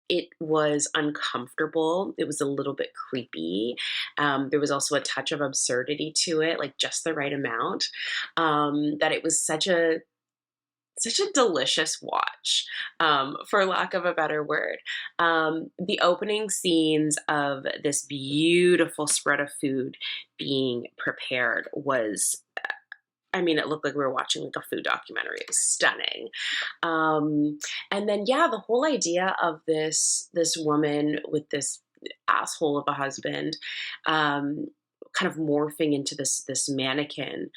it was uncomfortable. It was a little bit creepy. There was also a touch of absurdity to it, like just the right amount. That it was such a delicious watch, for lack of a better word. The opening scenes of this beautiful spread of food being prepared was, I mean, it looked like we were watching like a food documentary. It was stunning. And then, yeah, the whole idea of this woman with this asshole of a husband, kind of morphing into this mannequin,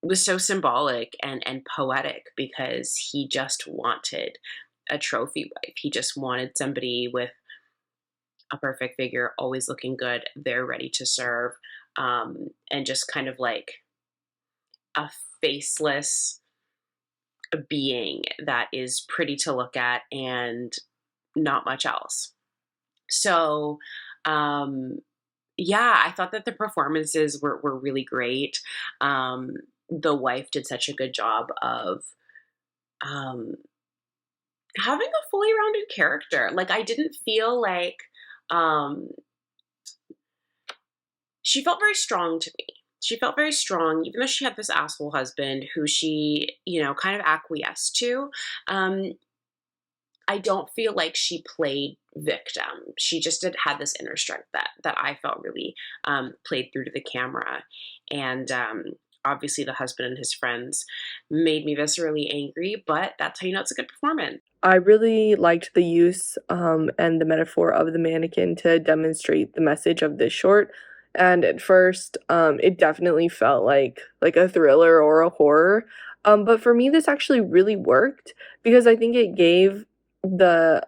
was so symbolic and poetic because he just wanted a trophy wife. He just wanted somebody with a perfect figure, always looking good, they're ready to serve, and just kind of like a faceless being that is pretty to look at and not much else. So, um, yeah, I thought that the performances were really great. The wife did such a good job of um, having a fully rounded character. Like, I didn't feel like um, she felt very strong to me. She felt very strong, even though she had this asshole husband who she, kind of acquiesced to. Um, I don't feel like she played victim. She just had this inner strength that I felt really played through to the camera, and obviously the husband and his friends made me viscerally angry. But that's how you know it's a good performance. I really liked the use and the metaphor of the mannequin to demonstrate the message of this short. And at first, it definitely felt like a thriller or a horror. But for me, this actually really worked because I think it gave the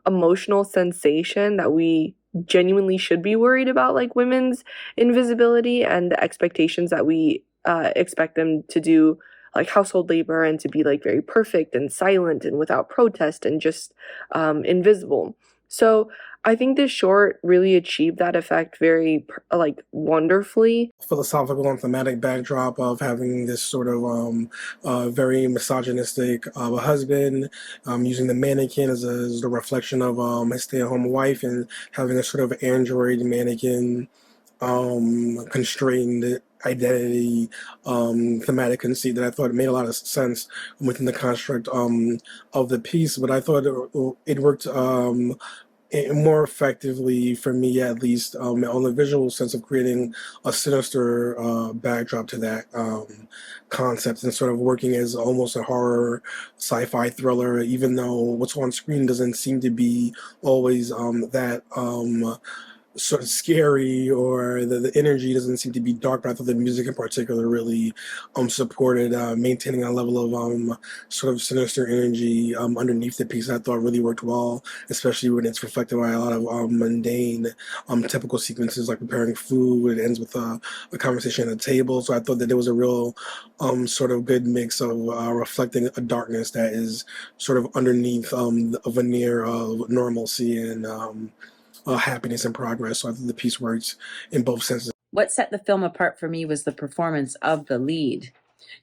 emotional sensation that we genuinely should be worried about, like women's invisibility and the expectations that we expect them to do like household labor and to be like very perfect and silent and without protest and just invisible. So I think this short really achieved that effect very like wonderfully. Philosophical and thematic backdrop of having this sort of very misogynistic husband, using the mannequin as a reflection of his stay-at-home wife, and having a sort of android mannequin constrained identity thematic conceit that I thought made a lot of sense within the construct of the piece. But I thought it worked more effectively for me, at least, on the visual sense of creating a sinister backdrop to that concept, and sort of working as almost a horror sci-fi thriller, even though what's on screen doesn't seem to be always that sort of scary, or the energy doesn't seem to be dark. But I thought the music in particular really supported maintaining a level of sort of sinister energy underneath the piece. I thought really worked well, especially when it's reflected by a lot of mundane typical sequences like preparing food. It ends with a conversation at a table. So I thought that there was a real sort of good mix of reflecting a darkness that is sort of underneath a veneer of normalcy and happiness and progress. So I think the piece works in both senses. What set the film apart for me was the performance of the lead.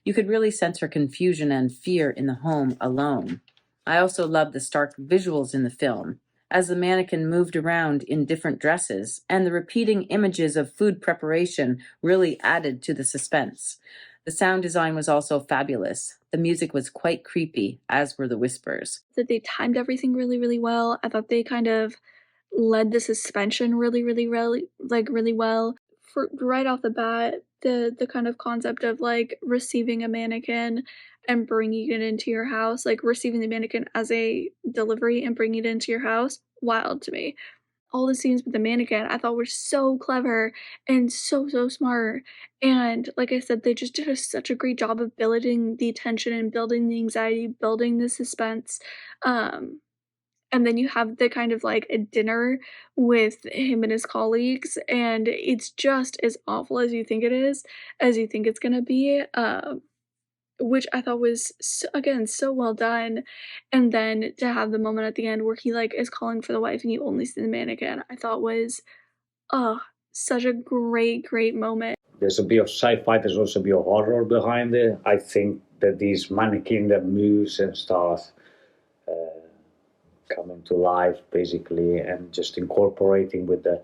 You could really sense her confusion and fear in the home alone. I also loved the stark visuals in the film, as the mannequin moved around in different dresses, and the repeating images of food preparation really added to the suspense. The sound design was also fabulous. The music was quite creepy, as were the whispers. That they timed everything really, really well. I thought they kind of led the suspension really well. For right off the bat, the kind of concept of like receiving a mannequin and bringing it into your house, like receiving the mannequin as a delivery and bringing it into your house, wild to me. All the scenes with the mannequin I thought were so clever and so smart. And like I said, they just did such a great job of building the tension and building the anxiety, building the suspense. Um, and then you have the kind of like a dinner with him and his colleagues, and it's just as awful as you think it is, as you think it's gonna be. Which I thought was again so well done. And then to have the moment at the end where he like is calling for the wife and you only see the mannequin, I thought was such a great moment. There's a bit of sci-fi, there's also a bit of horror behind it. I think that this mannequin that moves and stuff coming to life basically, and just incorporating with the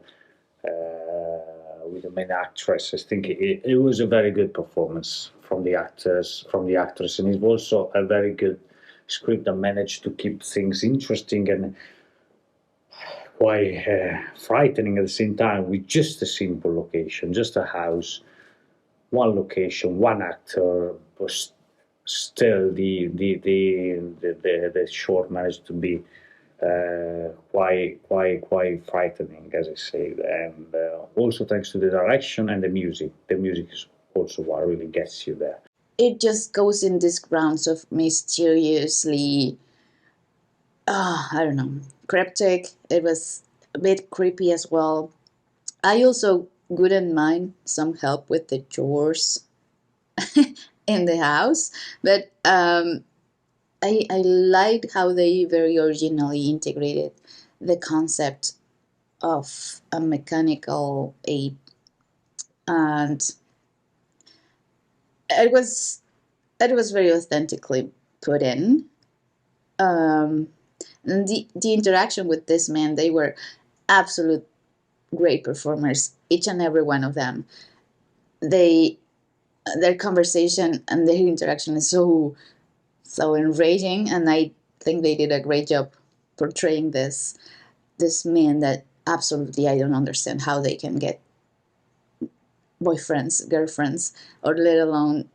main actress. I think it was a very good performance from the actress, and it was also a very good script that managed to keep things interesting and quite frightening at the same time, with just a simple location, just a house, one location, one actor. Was still the short managed to be quite frightening, as I said, and also thanks to the direction and the music. The music is also what really gets you there. It just goes in these grounds of mysteriously, I don't know, cryptic. It was a bit creepy as well. I also wouldn't mind some help with the chores in the house, but I liked how they very originally integrated the concept of a mechanical ape, and it was very authentically put in. And the interaction with this man, they were absolute great performers, each and every one of them. Their conversation and their interaction is so enraging, and I think they did a great job portraying this man that absolutely I don't understand how they can get boyfriends, girlfriends, or let alone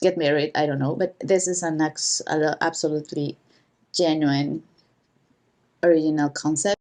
get married. I don't know, but this is an absolutely genuine original concept.